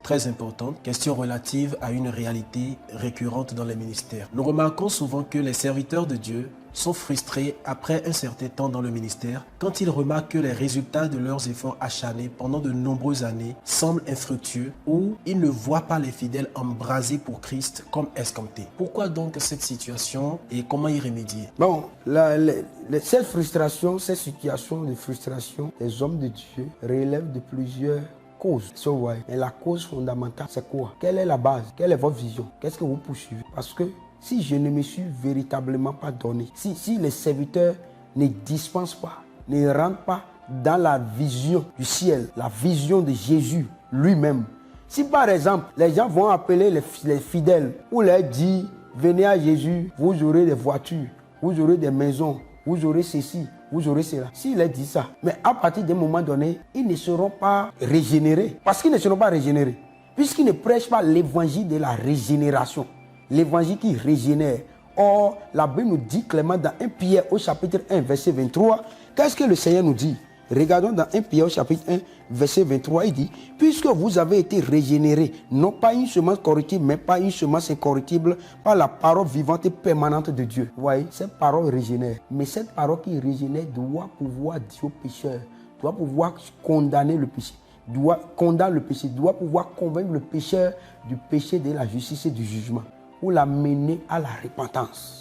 très importante, question relative à une réalité récurrente dans les ministères. Nous remarquons souvent que les serviteurs de Dieu sont frustrés après un certain temps dans le ministère quand ils remarquent que les résultats de leurs efforts acharnés pendant de nombreuses années semblent infructueux ou ils ne voient pas les fidèles embrasés pour Christ comme escomptés. Pourquoi donc cette situation et comment y remédier? Bon, cette frustration, cette situation de frustration des hommes de Dieu relève de plusieurs causes. Et la cause fondamentale, c'est quoi? Quelle est la base? Quelle est votre vision? Qu'est-ce que vous poursuivez? Parce que si je ne me suis véritablement pas donné, si les serviteurs ne dispensent pas, ne rentrent pas dans la vision du ciel, la vision de Jésus lui-même, si par exemple les gens vont appeler les fidèles ou leur dire venez à Jésus, vous aurez des voitures, vous aurez des maisons, vous aurez ceci, vous aurez cela. S'il leur dit ça, mais à partir d'un moment donné, ils ne seront pas régénérés. Parce qu'ils ne seront pas régénérés. Puisqu'ils ne prêchent pas l'évangile de la régénération. L'évangile qui régénère. Or, la Bible nous dit clairement dans 1 Pierre au chapitre 1, verset 23, qu'est-ce que le Seigneur nous dit? Regardons dans 1 Pierre au chapitre 1, verset 23, il dit, puisque vous avez été régénérés, non pas une semence corruptible, mais pas une semence incorruptible, par la parole vivante et permanente de Dieu. Vous voyez, cette parole régénère. Mais cette parole qui régénère doit pouvoir dire au pécheur, doit pouvoir condamner le péché. Doit condamner le péché, doit pouvoir convaincre le pécheur du péché, de la justice et du jugement, ou l'amener à la repentance.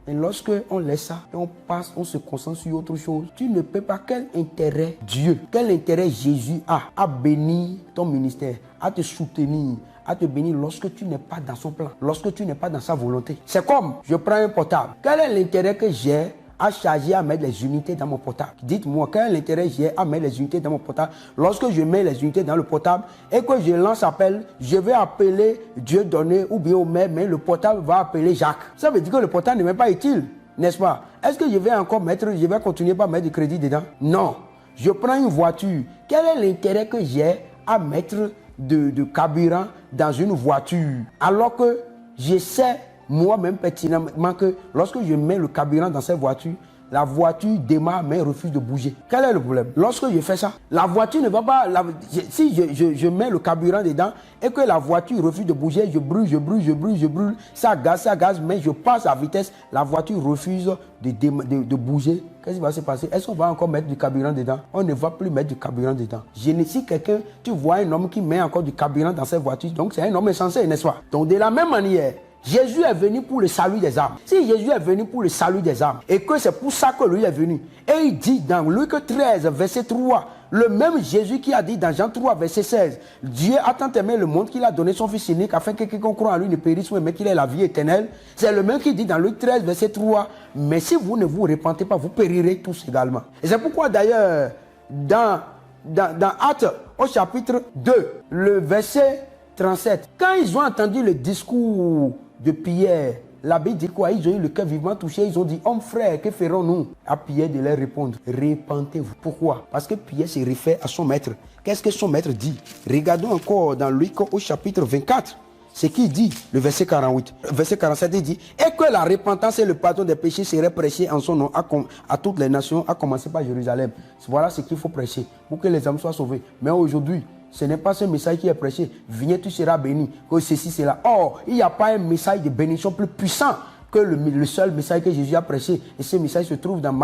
Et lorsque on laisse ça, et on passe, on se concentre sur autre chose, tu ne peux pas. Quel intérêt Dieu, quel intérêt Jésus a à bénir ton ministère, à te soutenir, à te bénir lorsque tu n'es pas dans son plan, lorsque tu n'es pas dans sa volonté? C'est comme, je prends un portable. Quel est l'intérêt que j'ai à charger, à mettre les unités dans mon portable? Dites-moi, quel est l'intérêt j'ai à mettre les unités dans mon portable? Lorsque je mets les unités dans le portable et que je lance appel, je vais appeler Dieu donné ou bien Omer, mais le portable va appeler Jacques. Ça veut dire que le portable n'est même pas utile, n'est-ce pas? Est-ce que je vais continuer par mettre du crédit dedans? Non. Je prends une voiture. Quel est l'intérêt que j'ai à mettre de carburant dans une voiture alors que je sais moi-même pertinemment que lorsque je mets le carburant dans cette voiture, la voiture démarre mais refuse de bouger. Quel est le problème? Lorsque je fais ça, la voiture ne va pas... si je mets le carburant dedans et que la voiture refuse de bouger, je brûle, ça gaz, mais je passe à vitesse, la voiture refuse de bouger. Qu'est-ce qui va se passer? Est-ce qu'on va encore mettre du carburant dedans? On ne va plus mettre du carburant dedans. Si quelqu'un, tu vois un homme qui met encore du carburant dans cette voiture, donc c'est un homme insensé, n'est-ce pas? Donc de la même manière, Jésus est venu pour le salut des âmes. Si Jésus est venu pour le salut des âmes et que c'est pour ça que lui est venu, et il dit dans Luc 13, verset 3, le même Jésus qui a dit dans Jean 3, verset 16, Dieu a tant aimé le monde qu'il a donné son Fils unique afin que quiconque croit en lui ne périsse, mais qu'il ait la vie éternelle. C'est le même qui dit dans Luc 13, verset 3, mais si vous ne vous repentez pas, vous périrez tous également. Et c'est pourquoi d'ailleurs, dans Actes au chapitre 2, le verset 37, quand ils ont entendu le discours de Pierre, la Bible dit quoi? Ils ont eu le cœur vivement touché. Ils ont dit, homme frère, que ferons-nous? À Pierre de leur répondre, repentez-vous. Pourquoi? Parce que Pierre se réfère à son maître. Qu'est-ce que son maître dit? Regardons encore dans Luc au chapitre 24. Ce qu'il dit, le verset 48. Verset 47, il dit, et que la repentance et le pardon des péchés seraient prêchés en son nom à toutes les nations, à commencer par Jérusalem. Voilà ce qu'il faut prêcher pour que les âmes soient sauvées. Mais aujourd'hui, ce n'est pas ce message qui est prêché. Viens, tu seras béni. Que ceci, cela. Or, il n'y a pas un message de bénédiction plus puissant que le seul message que Jésus a prêché. Et ce message se trouve dans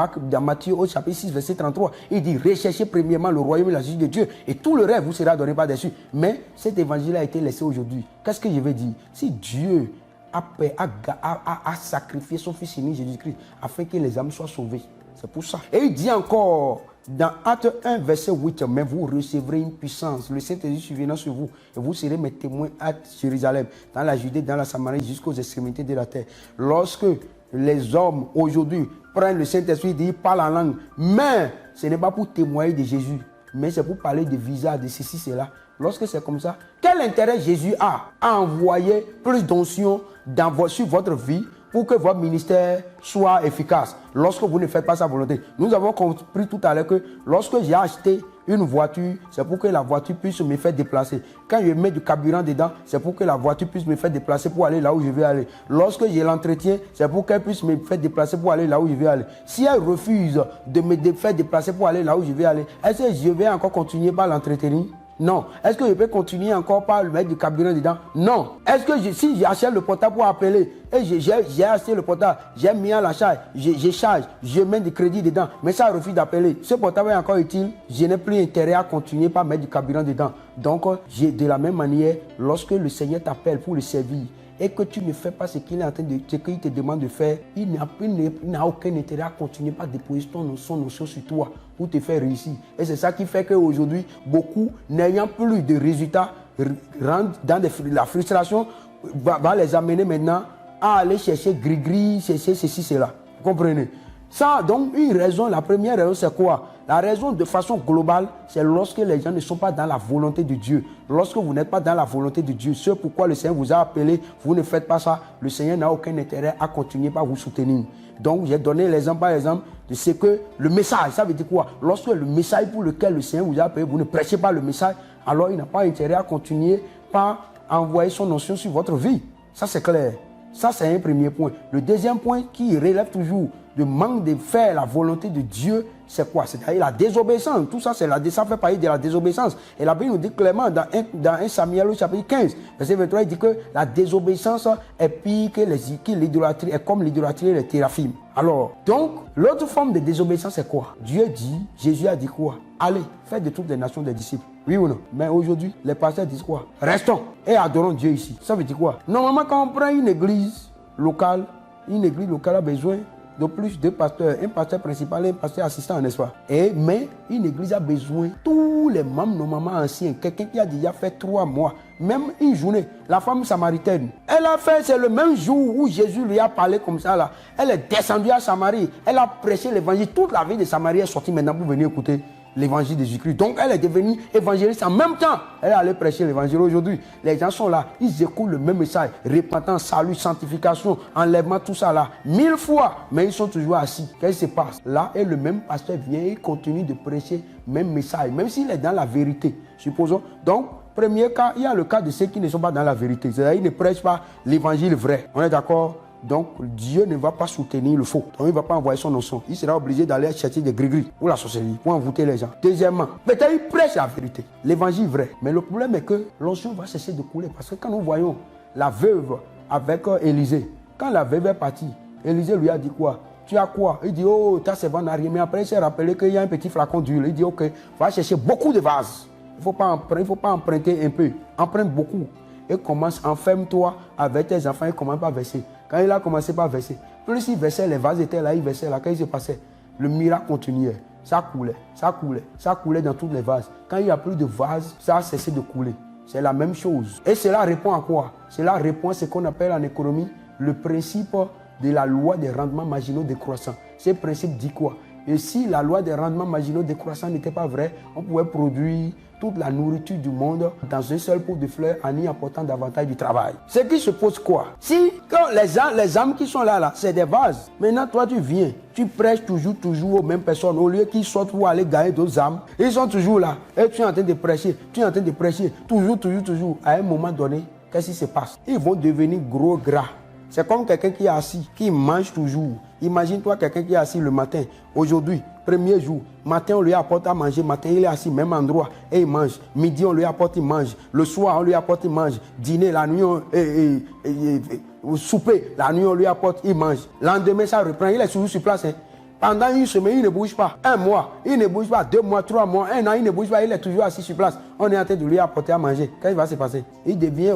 Matthieu au chapitre 6, verset 33. Il dit, recherchez premièrement le royaume et la justice de Dieu. Et tout le reste vous sera donné par-dessus. Mais cet évangile a été laissé aujourd'hui. Qu'est-ce que je vais dire? Si Dieu a sacrifié son Fils unique Jésus-Christ afin que les âmes soient sauvées. C'est pour ça. Et il dit encore, dans Acte 1, verset 8, mais vous recevrez une puissance. Le Saint-Esprit surviendra sur vous. Et vous serez mes témoins à Jérusalem, dans la Judée, dans la Samarie, jusqu'aux extrémités de la terre. Lorsque les hommes, aujourd'hui, prennent le Saint-Esprit, ils parlent en langue. Mais ce n'est pas pour témoigner de Jésus. Mais c'est pour parler de visage, de ceci, cela. Lorsque c'est comme ça, quel intérêt Jésus a à envoyer plus d'onction sur votre vie pour que votre ministère soit efficace lorsque vous ne faites pas sa volonté? Nous avons compris tout à l'heure que lorsque j'ai acheté une voiture, c'est pour que la voiture puisse me faire déplacer. Quand je mets du carburant dedans, c'est pour que la voiture puisse me faire déplacer pour aller là où je veux aller. Lorsque je l'entretiens, c'est pour qu'elle puisse me faire déplacer pour aller là où je veux aller. Si elle refuse de me faire déplacer pour aller là où je veux aller, est-ce que je vais encore continuer par l'entretenir? Non. Est-ce que je peux continuer encore par le mettre du carburant dedans? Non. Est-ce que si j'achète le portable pour appeler, et j'ai acheté le portable, j'ai mis à la charge, je charge, je mets du crédit dedans, mais ça refuse d'appeler. Ce portable est encore utile, je n'ai plus intérêt à continuer par mettre du carburant dedans. Donc, de la même manière, lorsque le Seigneur t'appelle pour le servir, et que tu ne fais pas ce qu'il est en train de, ce qu'il te demande de faire, il n'a aucun intérêt à continuer par déposer son notion sur toi pour te faire réussir. Et c'est ça qui fait qu'aujourd'hui, beaucoup, n'ayant plus de résultats, rentrent dans la frustration, va les amener maintenant à aller chercher gris-gris, chercher ceci, cela. Vous comprenez? Ça, donc, une raison, la première raison, c'est quoi? La raison de façon globale, c'est lorsque les gens ne sont pas dans la volonté de Dieu. Lorsque vous n'êtes pas dans la volonté de Dieu, ce pourquoi le Seigneur vous a appelé, vous ne faites pas ça, le Seigneur n'a aucun intérêt à continuer par vous soutenir. Donc, j'ai donné l'exemple, par exemple, de ce que le message, ça veut dire quoi? Lorsque le message pour lequel le Seigneur vous a appelé, vous ne prêchez pas le message, alors il n'a pas intérêt à continuer par envoyer son notion sur votre vie. Ça, c'est clair. Ça, c'est un premier point. Le deuxième point qui relève toujours de manque de faire la volonté de Dieu, c'est quoi? C'est-à-dire la désobéissance. Tout ça, ça fait partie de la désobéissance. Et la Bible nous dit clairement dans 1 Samuel chapitre 15, verset 23, il dit que la désobéissance est pire que l'idolâtrie, est comme l'idolâtrie et les théraphim. Alors, donc, l'autre forme de désobéissance, c'est quoi? Dieu dit, Jésus a dit quoi? Allez, faites de toutes les nations des disciples. Oui ou non? Mais aujourd'hui, les pasteurs disent quoi? Restons et adorons Dieu ici. Ça veut dire quoi? Normalement, quand on prend une église locale a besoin de plus de pasteurs, un pasteur principal et un pasteur assistant, n'est-ce pas? Mais une église a besoin, tous les membres normalement anciens, quelqu'un qui a déjà fait 3 mois, même une journée, la femme samaritaine, elle a fait, c'est le même jour où Jésus lui a parlé comme ça là, elle est descendue à Samarie, elle a prêché l'évangile, toute la ville de Samarie est sortie maintenant pour venir écouter l'évangile de Jésus-Christ. Donc elle est devenue évangéliste en même temps. Elle est allée prêcher l'évangile aujourd'hui. Les gens sont là, ils écoutent le même message, repentance, salut, sanctification, enlèvement, tout ça là, 1000 fois, mais ils sont toujours assis. Qu'est-ce qui se passe? Là, et le même pasteur vient et continue de prêcher le même message, même s'il est dans la vérité, supposons. Donc, premier cas, il y a le cas de ceux qui ne sont pas dans la vérité. C'est-à-dire qu'ils ne prêchent pas l'évangile vrai. On est d'accord? Donc, Dieu ne va pas soutenir le faux. Donc, il ne va pas envoyer son notion. Il sera obligé d'aller chercher des gris-gris ou la sorcellerie pour envoûter les gens. Deuxièmement, peut-être il prêche la vérité, l'évangile vrai. Mais le problème est que l'onction va cesser de couler. Parce que quand nous voyons la veuve avec Élisée, quand la veuve est partie, Élisée lui a dit quoi? Tu as quoi? Il dit, oh, ta servante n'a rien. Mais après, il s'est rappelé qu'il y a un petit flacon d'huile. Il dit, ok, va chercher beaucoup de vases. Il ne faut pas emprunter un peu. Emprunte beaucoup. Et commence, enferme-toi avec tes enfants et commence par verser. Quand il a commencé par verser, plus il versait, les vases étaient là, il versait là. Quand il se passait, le miracle continuait. Ça coulait dans tous les vases. Quand il n'y a plus de vases, ça a cessé de couler. C'est la même chose. Et cela répond à quoi? Cela répond à ce qu'on appelle en économie le principe de la loi des rendements marginaux décroissants. Ce principe dit quoi? Et si la loi des rendements marginaux décroissants n'était pas vraie, on pouvait produire toute la nourriture du monde dans un seul pot de fleurs en y apportant davantage du travail. Ce qui se pose quoi? Si quand les âmes qui sont là, c'est des vases. Maintenant, toi, tu viens, tu prêches toujours aux mêmes personnes. Au lieu qu'ils sortent pour aller gagner d'autres âmes, ils sont toujours là. Et tu es en train de prêcher, toujours. À un moment donné, qu'est-ce qui se passe? Ils vont devenir gros gras. C'est comme quelqu'un qui est assis, qui mange toujours. Imagine-toi quelqu'un qui est assis le matin. Aujourd'hui, premier jour, matin on lui apporte à manger, matin il est assis même endroit et il mange. Midi on lui apporte, il mange. Le soir on lui apporte, il mange. Dîner, la nuit, souper, la nuit on lui apporte, il mange. Lendemain ça reprend, il est toujours sur place. Pendant une semaine, il ne bouge pas. 1 mois, il ne bouge pas. 2 mois, 3 mois, 1 an, il ne bouge pas. Il est toujours assis sur place. On est en train de lui apporter à manger. Qu'est-ce qui va se passer? Il devient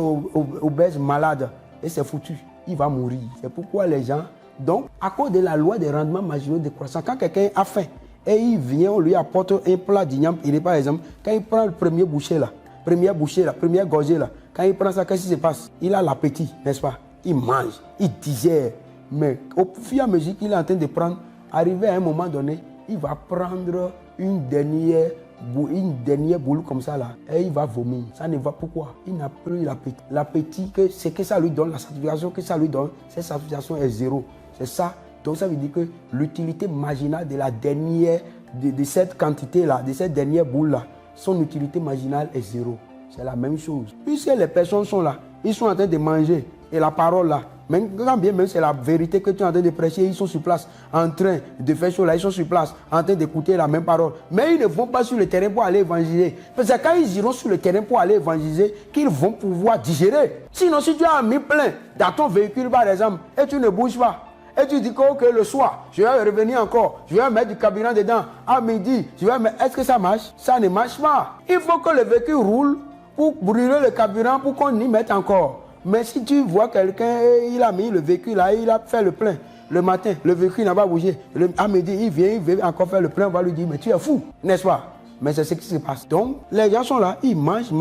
obèse, malade et c'est foutu. Il va mourir. C'est pourquoi les gens... Donc, à cause de la loi des rendements marginaux décroissants, quand quelqu'un a faim et il vient, on lui apporte un plat d'igname, il est par exemple, quand il prend le premier bouchée là, première gorgée là, quand il prend ça, qu'est-ce qui se passe? Il a l'appétit, n'est-ce pas? Il mange, il digère. Mais au fur et à mesure qu'il est en train de prendre, arrivé à un moment donné, il va prendre une dernière boule comme ça là, et il va vomir. Ça ne va pourquoi? Il n'a plus l'appétit. L'appétit, c'est que ça lui donne, la satisfaction que ça lui donne, cette satisfaction est zéro. C'est ça. Donc ça veut dire que l'utilité marginale de la dernière, de cette quantité là, de cette dernière boule là, son utilité marginale est zéro. C'est la même chose. Puisque les personnes sont là, ils sont en train de manger, et la parole là, Même quand bien même c'est la vérité que tu es en train de prêcher, ils sont sur place, en train de faire cela, ils sont sur place, en train d'écouter la même parole. Mais ils ne vont pas sur le terrain pour aller évangéliser. Parce que quand ils iront sur le terrain pour aller évangéliser, qu'ils vont pouvoir digérer. Sinon, si tu as mis plein dans ton véhicule, par exemple, et tu ne bouges pas, et tu dis que okay, le soir, je vais revenir encore, je vais mettre du carburant dedans, à midi, je vais mettre... Est-ce que ça marche? Ça ne marche pas. Il faut que le véhicule roule pour brûler le carburant pour qu'on y mette encore. Mais si tu vois quelqu'un, il a mis le véhicule là, il a fait le plein. Le matin, le véhicule n'a pas bougé. À midi, il vient encore faire le plein, on va lui dire, mais tu es fou, n'est-ce pas? Mais c'est ce qui se passe. Donc, les gens sont là, ils mangent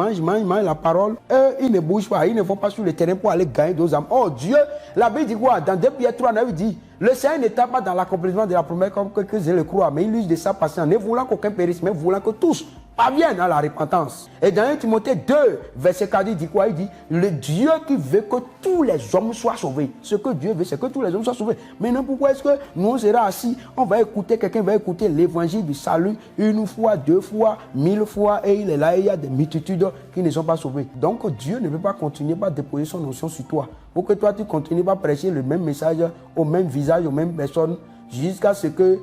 la parole. Eux, ils ne bougent pas, ils ne vont pas sur le terrain pour aller gagner d'autres âmes. Oh Dieu, la Bible dit quoi? Dans 2 Pierre 3, il dit, le Seigneur n'était pas dans l'accomplissement de la promesse comme que je le crois, mais il use de sa patience, ne voulant qu'aucun périsse, mais voulant que tous parviennent à la repentance. Et dans 1 Timothée 2, verset 4, il dit quoi? Il dit, le Dieu qui veut que tous les hommes soient sauvés. Ce que Dieu veut, c'est que tous les hommes soient sauvés. Maintenant, pourquoi est-ce que nous on sera assis, on va écouter, quelqu'un va écouter l'évangile du salut 1 fois, 2 fois, 1000 fois, et il est là, et il y a des multitudes qui ne sont pas sauvées. Donc Dieu ne veut pas continuer à déposer son onction sur toi. Pour que toi, tu continues à prêcher le même message, au même visage, aux mêmes personnes, jusqu'à ce que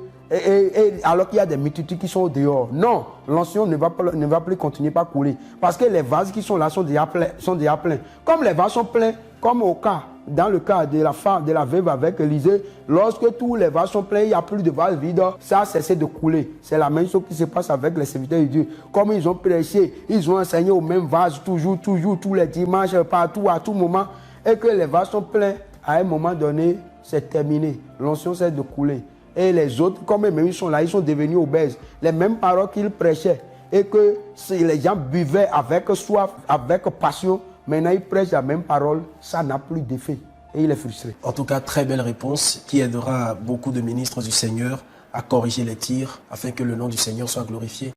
alors qu'il y a des multitudes qui sont dehors. Non, l'onction ne va plus continuer à couler. Parce que les vases qui sont là sont déjà pleins. Comme les vases sont pleins, comme dans le cas de la femme, de la veuve avec Élisée, lorsque tous les vases sont pleins, il n'y a plus de vases vides, ça a cessé de couler. C'est la même chose qui se passe avec les serviteurs de Dieu. Comme ils ont prêché, ils ont enseigné au même vase, toujours, tous les dimanches, partout, à tout moment, et que les vases sont pleins, à un moment donné, c'est terminé. L'onction cesse de couler. Et les autres, comme eux-mêmes, ils sont là, ils sont devenus obèses. Les mêmes paroles qu'ils prêchaient et que les gens buvaient avec soif, avec passion, maintenant ils prêchent la même parole, ça n'a plus d'effet. Et il est frustré. En tout cas, très belle réponse qui aidera beaucoup de ministres du Seigneur à corriger les tirs afin que le nom du Seigneur soit glorifié.